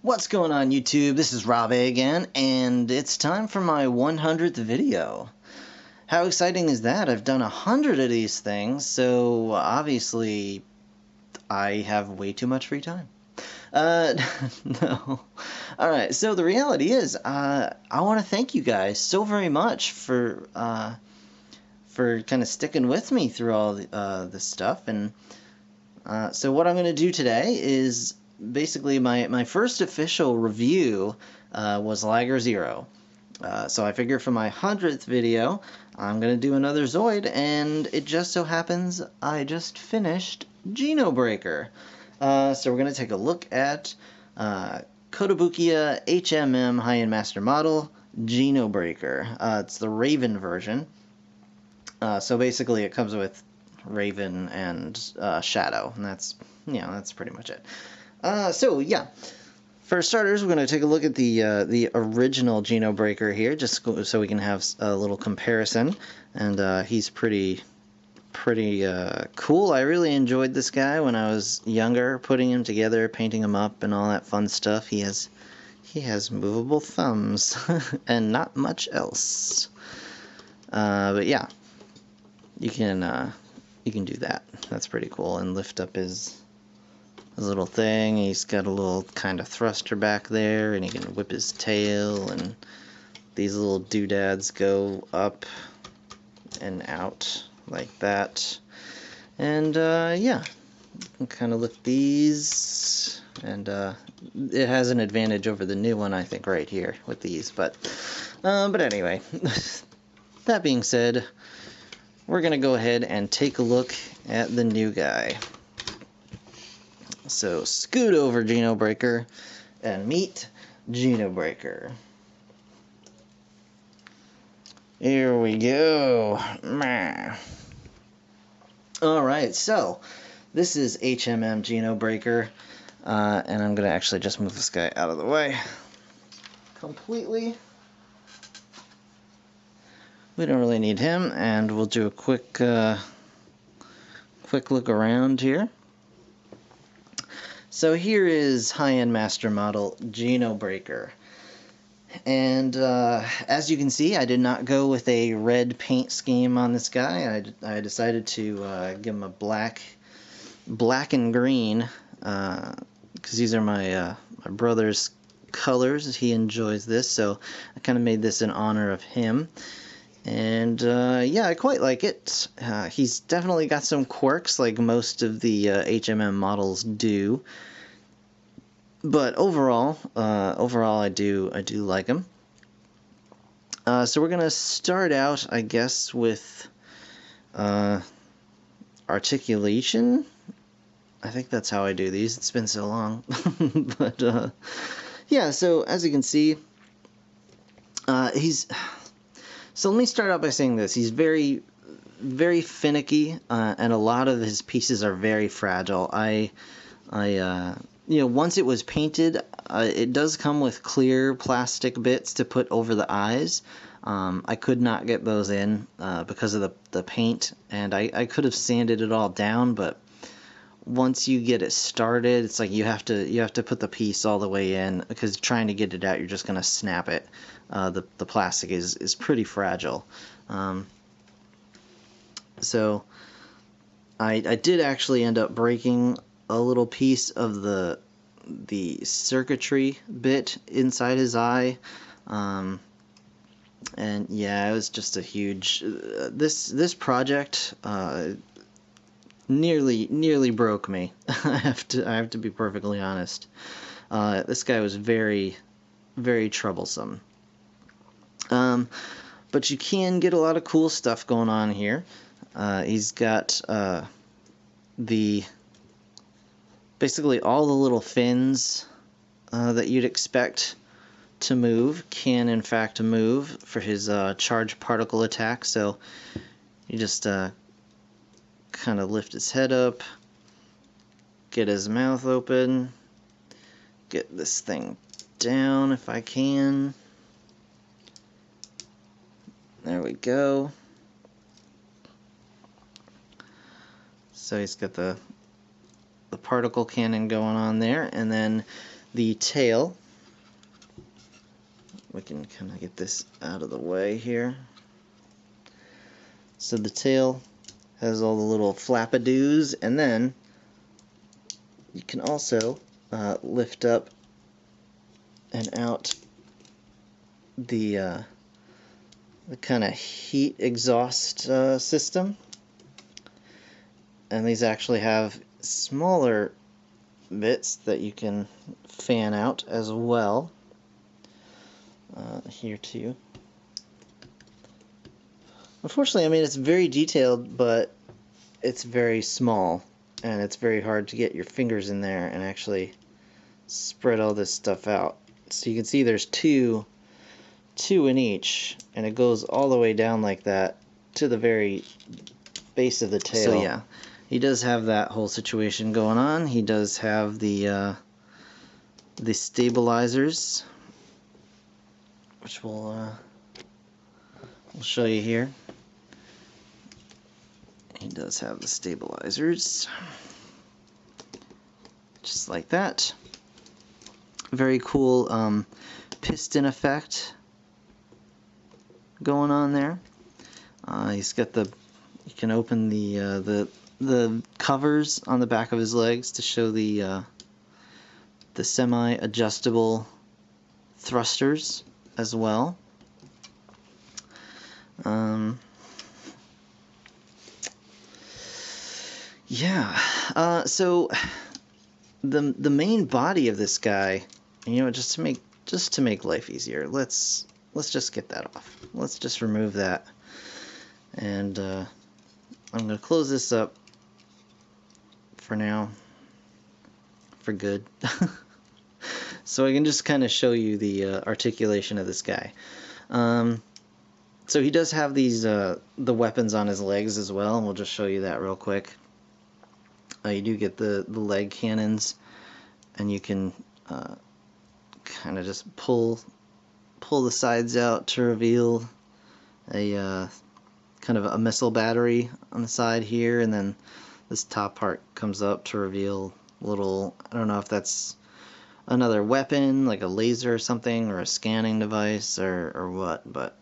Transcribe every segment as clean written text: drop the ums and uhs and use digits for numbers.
What's going on YouTube? This is Rob A again, and it's time for my 100th video. How exciting is that? I've done 100 of these things, so obviously I have way too much free time. No. Alright, so the reality is, I want to thank you guys so very much for kind of sticking with me through all this stuff, and so what I'm going to do today is basically my first official review was Liger Zero. So I figured for my 100th video, I'm going to do another Zoid, and it just so happens I just finished Geno Breaker. So we're going to take a look at Kotobukiya HMM High-End Master Model Geno Breaker. It's the Raven version. So basically it comes with Raven and Shadow, and that's pretty much it. So yeah, for starters, we're going to take a look at the original Geno Breaker here, just so we can have a little comparison. And he's pretty cool. I really enjoyed this guy when I was younger, putting him together, painting him up, and all that fun stuff. He has movable thumbs and not much else. But yeah, you can do that. That's pretty cool. And lift up his little thing. He's got a little kind of thruster back there, and he can whip his tail, and these little doodads go up and out like that. And yeah, you can kind of lift these, and it has an advantage over the new one, I think, right here with these. But anyway, that being said, we're gonna go ahead and take a look at the new guy. So scoot over, Geno Breaker, and meet Geno Breaker. Here we go. Alright, so this is HMM Geno Breaker, and I'm going to actually just move this guy out of the way completely. We don't really need him, and we'll do a quick look around here. So here is high-end master model Geno Breaker, and as you can see, I did not go with a red paint scheme on this guy. I decided to give him a black and green, because these are my brother's colors. He enjoys this, so I kind of made this in honor of him. And yeah, I quite like it. He's definitely got some quirks, like most of the HMM models do. But overall, I do like him. So we're gonna start out, I guess, with Articulation. I think that's how I do these. It's been so long, but yeah. So as you can see, So let me start out by saying this. He's very finicky, and a lot of his pieces are very fragile. You know, once it was painted, it does come with clear plastic bits to put over the eyes. I could not get those in because of the paint, and I could have sanded it all down, but once you get it started, it's like you have to put the piece all the way in, because trying to get it out, you're just gonna snap it. The plastic is pretty fragile. So I did actually end up breaking a little piece of the circuitry bit inside his eye, and yeah, it was just a huge. This project nearly broke me. I have to be perfectly honest. This guy was very troublesome. But you can get a lot of cool stuff going on here. He's got basically all the little fins that you'd expect to move can in fact move for his charged particle attack. So you just kind of lift his head up, get his mouth open, get this thing down if I can. There we go. So he's got the particle cannon going on there, and then the tail, we can kind of get this out of the way here. So the tail has all the little flappadoos, and then you can also lift up and out the kind of heat exhaust system. And these actually have smaller bits that you can fan out as well. Here too. Unfortunately, I mean, it's very detailed, but it's very small, and it's very hard to get your fingers in there and actually spread all this stuff out. So you can see there's two in each, and it goes all the way down like that to the very base of the tail. So yeah, he does have that whole situation going on. He does have the stabilizers, which we'll show you here. He does have the stabilizers, just like that. Very cool piston effect going on there. He's got the, you can open the covers on the back of his legs to show the semi-adjustable thrusters as well. Yeah. So the main body of this guy, you know, just to make life easier, let's just get that off. Let's just remove that, and I'm going to close this up for now, for good. So I can just kind of show you the articulation of this guy. So he does have these the weapons on his legs as well, and we'll just show you that real quick. You do get the leg cannons, and you can kind of just pull the sides out to reveal a kind of a missile battery on the side here, and then this top part comes up to reveal little, I don't know if that's another weapon, like a laser or something, or a scanning device, or what, but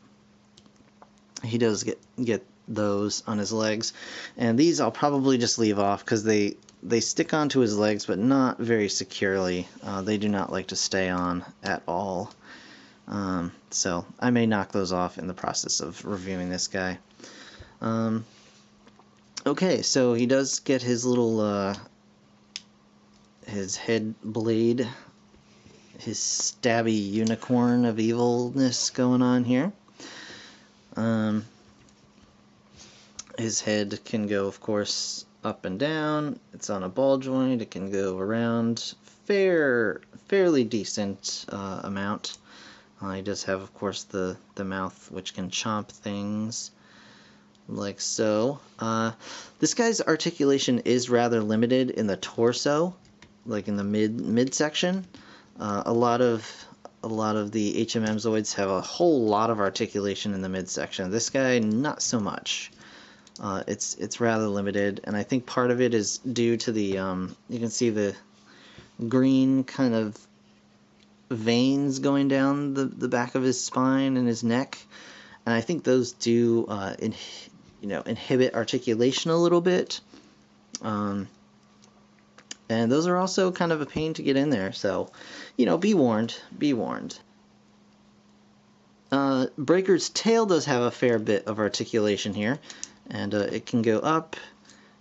he does get those on his legs. And these I'll probably just leave off because they stick onto his legs, but not very securely. They do not like to stay on at all. So I may knock those off in the process of reviewing this guy. Okay, so he does get his little his head blade, his stabby unicorn of evilness going on here. His head can go, of course, up and down. It's on a ball joint. It can go around fairly decent amount. He does have, of course, the mouth, which can chomp things like so. This guy's articulation is rather limited in the torso, like in the midsection. A lot of the HMM Zoids have a whole lot of articulation in the midsection. This guy, not so much. It's rather limited, and I think part of it is due to the you can see the green kind of veins going down the back of his spine and his neck, and I think those do inhibit articulation a little bit, and those are also kind of a pain to get in there. So, be warned. Be warned. Breaker's tail does have a fair bit of articulation here, and it can go up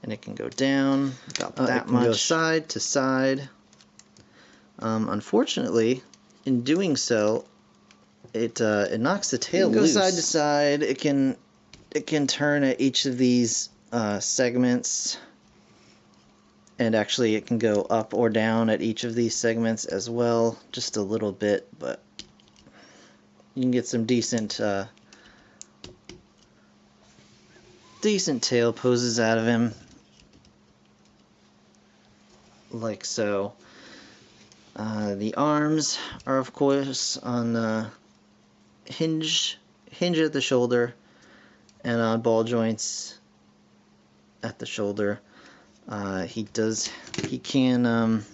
and it can go down about that much. Go side to side. Unfortunately, in doing so, it knocks the tail loose. Go side to side. It can turn at each of these segments, and actually it can go up or down at each of these segments as well, just a little bit, but you can get some decent tail poses out of him, like so. The arms are, of course, on hinge at the shoulder and on ball joints at the shoulder. He can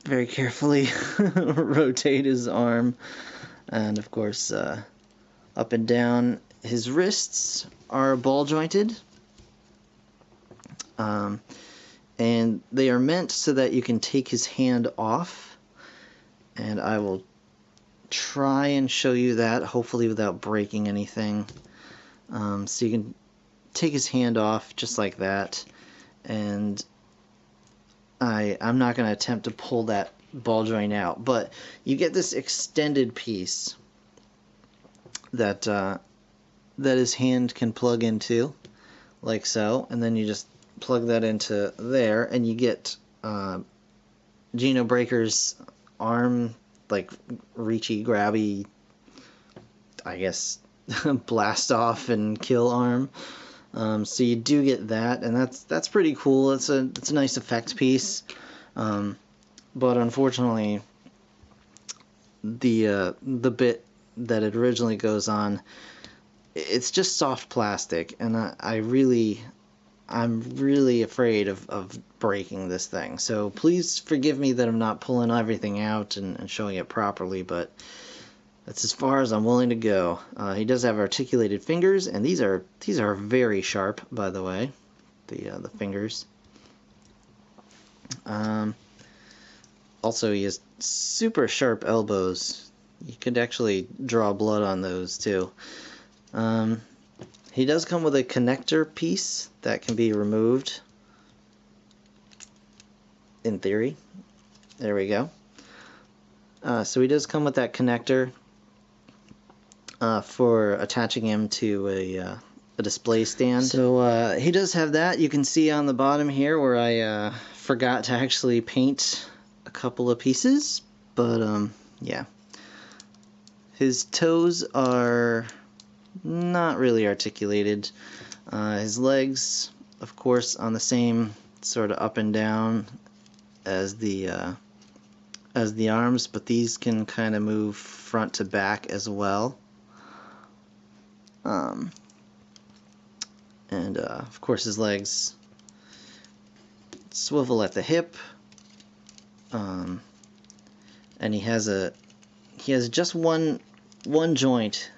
very carefully rotate his arm, and of course up and down. His wrists are ball jointed, and they are meant so that you can take his hand off, and I will try and show you that, hopefully without breaking anything. So you can take his hand off just like that, and I'm not going to attempt to pull that ball joint out, but you get this extended piece that that his hand can plug into, like so, and then you just plug that into there, and you get Geno Breaker's arm, like reachy, grabby, I guess, blast off and kill arm. So you do get that, and that's pretty cool. It's a nice effect piece, but unfortunately, the bit that it originally goes on, it's just soft plastic, and I'm really afraid of breaking this thing. So please forgive me that I'm not pulling everything out and showing it properly, but that's as far as I'm willing to go. He does have articulated fingers, and these are very sharp, by the way, the fingers. Also, he has super sharp elbows. You could actually draw blood on those too. He does come with a connector piece that can be removed, in theory. There we go. So he does come with that connector for attaching him to a display stand. So he does have that. You can see on the bottom here where I forgot to actually paint a couple of pieces, but yeah. His toes are not really articulated. His legs, of course, on the same sort of up and down as the arms, but these can kind of move front to back as well. And of course his legs swivel at the hip, and he has just one joint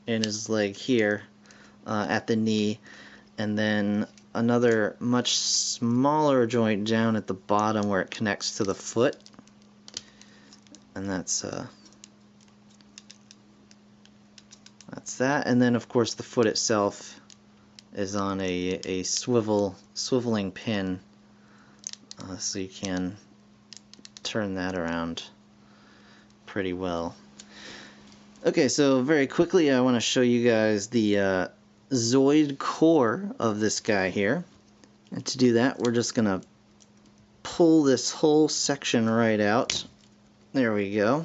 in his leg here at the knee, and then another much smaller joint down at the bottom where it connects to the foot, and that's that. And then of course the foot itself is on a swiveling pin, so you can turn that around pretty well. Okay, so very quickly I want to show you guys the Zoid core of this guy here. And to do that, we're just going to pull this whole section right out. There we go.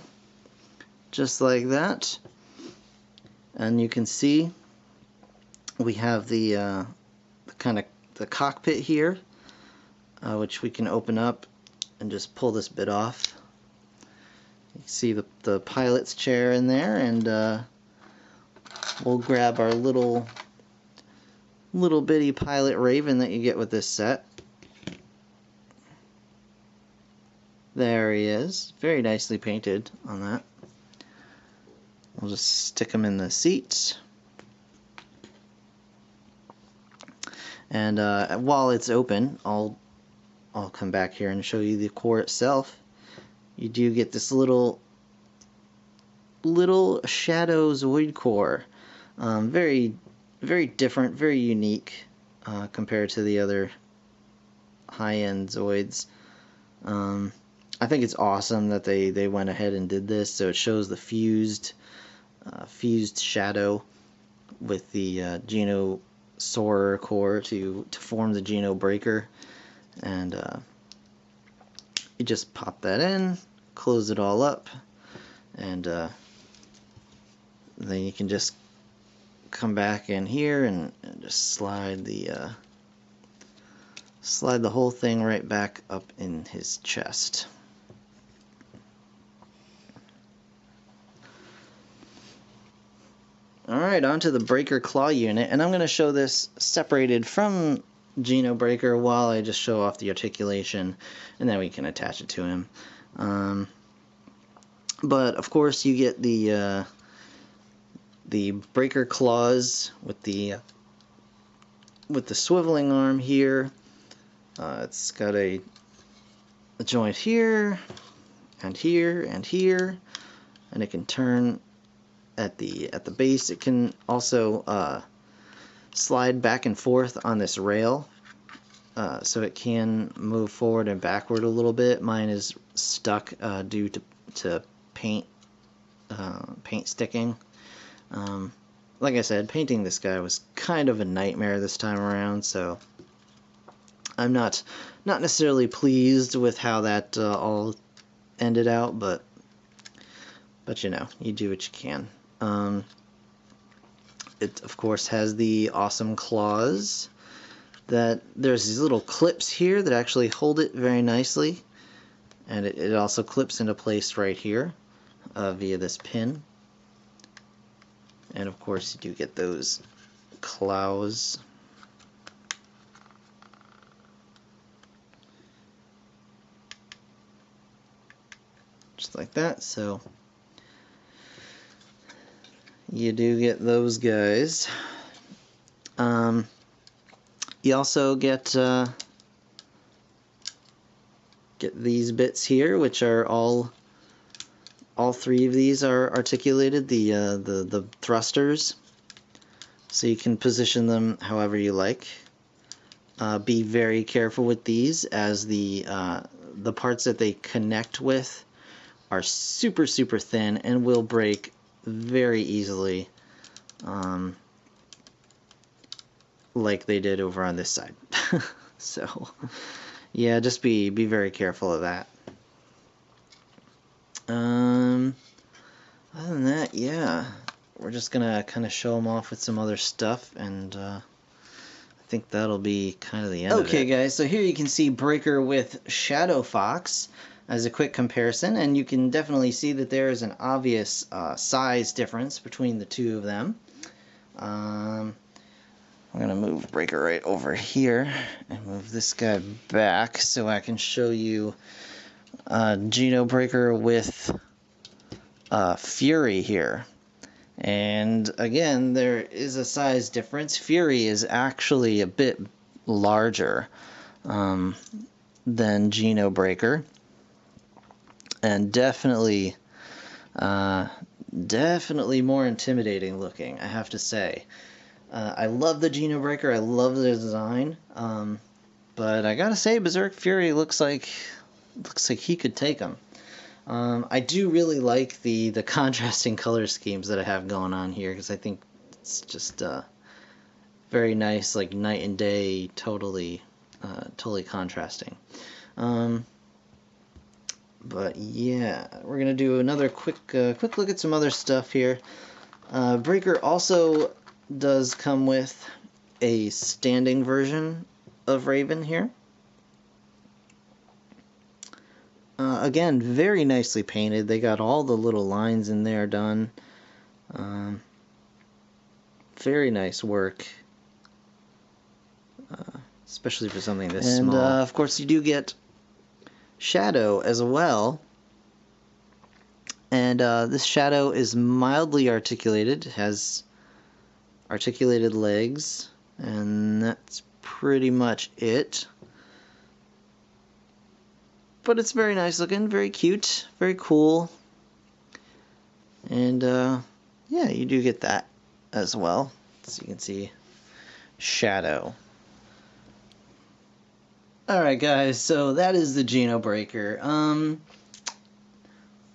Just like that. And you can see we have the cockpit here, which we can open up and just pull this bit off. You can see the pilot's chair in there, and we'll grab our little bitty pilot Raven that you get with this set. There he is, very nicely painted on that. We'll just stick him in the seat. And while it's open, I'll come back here and show you the core itself. You do get this little shadow Zoid core. Very different, very unique compared to the other high-end Zoids. I think it's awesome that they went ahead and did this, so it shows the fused shadow with the Geno Soarer core to form the Geno Breaker, and you just pop that in, close it all up, and then you can just come back in here and just slide the whole thing right back up in his chest. Alright, onto the Breaker Claw unit, and I'm going to show this separated from Geno Breaker while I just show off the articulation, and then we can attach it to him. But of course you get the breaker claws with the swiveling arm here. It's got a joint here and here and here, and it can turn at the base. It can also slide back and forth on this rail, so it can move forward and backward a little bit. Mine is stuck due to paint sticking. Like I said, painting this guy was kind of a nightmare this time around, so I'm not necessarily pleased with how that all ended out, but you know, you do what you can. It of course has the awesome claws. That there's these little clips here that actually hold it very nicely, and it also clips into place right here via this pin. And of course you do get those claws. Just like that. So you do get those guys. You also get these bits here, which are all three of these are articulated, the thrusters, so you can position them however you like. Be very careful with these, as the parts that they connect with are super thin and will break very easily, like they did over on this side. So yeah, just be very careful of that. Other than that, yeah, we're just gonna kind of show them off with some other stuff, and I think that'll be kind of the end of it. Okay guys, so here you can see Breaker with Shadow Fox as a quick comparison, and you can definitely see that there is an obvious size difference between the two of them. I'm gonna move Breaker right over here and move this guy back so I can show you Geno Breaker with Fury here. And again, there is a size difference. Fury is actually a bit larger than Geno Breaker, and definitely more intimidating looking, I have to say. I love the Geno Breaker. I love the design, but I gotta say, Berserk Fury looks like he could take him. I do really like the contrasting color schemes that I have going on here, because I think it's just very nice, like night and day, totally contrasting. But yeah, we're gonna do another quick look at some other stuff here. Breaker also does come with a standing version of Raven here. Again, very nicely painted. They got all the little lines in there done. Very nice work, especially for something this small. And of course, you do get Shadow as well. And this Shadow is mildly articulated. It has articulated legs, and that's pretty much it. But it's very nice looking, very cute, very cool. And yeah, you do get that as well. So you can see Shadow. Alright guys, so that is the Geno Breaker.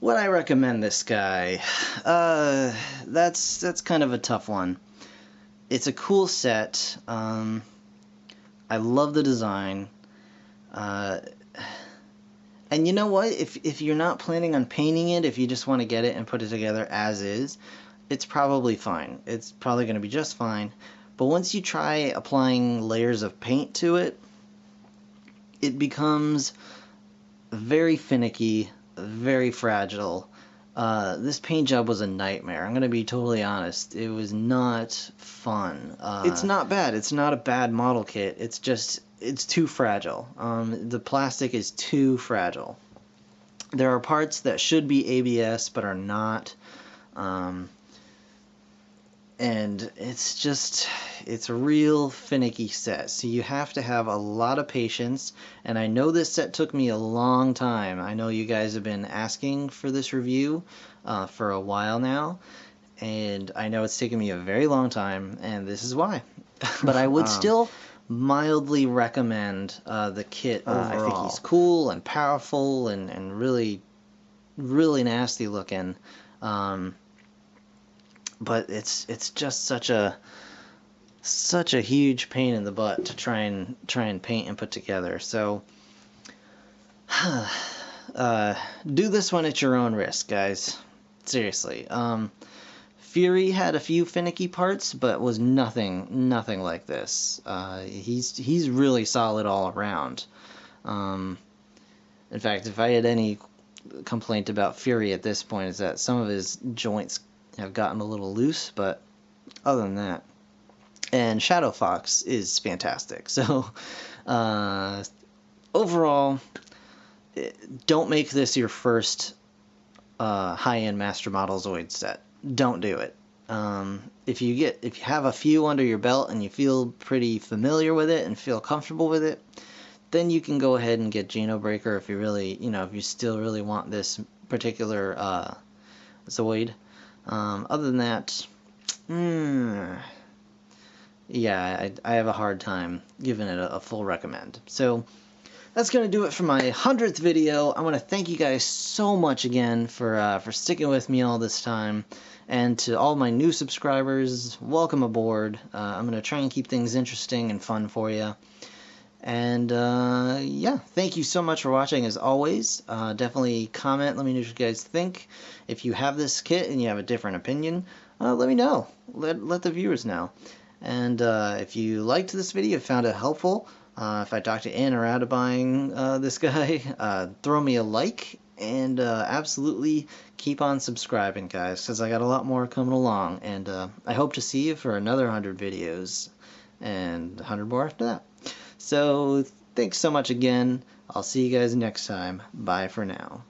Would I recommend this guy? That's kind of a tough one. It's a cool set. I love the design. And you know what? If you're not planning on painting it, if you just want to get it and put it together as is, it's probably fine. It's probably going to be just fine. But once you try applying layers of paint to it, it becomes very finicky, very fragile. This paint job was a nightmare. I'm going to be totally honest. It was not fun. It's not bad. It's not a bad model kit. It's just, it's too fragile. The plastic is too fragile. there are parts that should be ABS but are not. And it's a real finicky set, so you have to have a lot of patience. And I know this set took me a long time. I know you guys have been asking for this review for a while now, and I know it's taken me a very long time, and this is why. But I would still mildly recommend the kit overall. I think he's cool and powerful and really, really nasty looking. But it's just such a huge pain in the butt to try and paint and put together. So do this one at your own risk, guys. Seriously. Fury had a few finicky parts, but was nothing like this. He's really solid all around. In fact, if I had any complaint about Fury at this point, is that some of his joints have gotten a little loose, but other than that. And Shadow Fox is fantastic. So overall, don't make this your first high-end Master Model Zoid set. Don't do it. If you have a few under your belt and you feel pretty familiar with it and feel comfortable with it, then you can go ahead and get Geno Breaker if you really, if you still really want this particular Zoid. Other than that, yeah, I have a hard time giving it a full recommend. So that's going to do it for my 100th video. I want to thank you guys so much again for sticking with me all this time. And to all my new subscribers, welcome aboard. I'm going to try and keep things interesting and fun for you. And yeah, thank you so much for watching as always. Definitely comment, let me know what you guys think. If you have this kit and you have a different opinion, let me know. Let the viewers know. And if you liked this video, found it helpful, if I talked you in or out of buying this guy, throw me a like. And absolutely keep on subscribing, guys, because I got a lot more coming along. And I hope to see you for another 100 videos and 100 more after that. So, thanks so much again. I'll see you guys next time. Bye for now.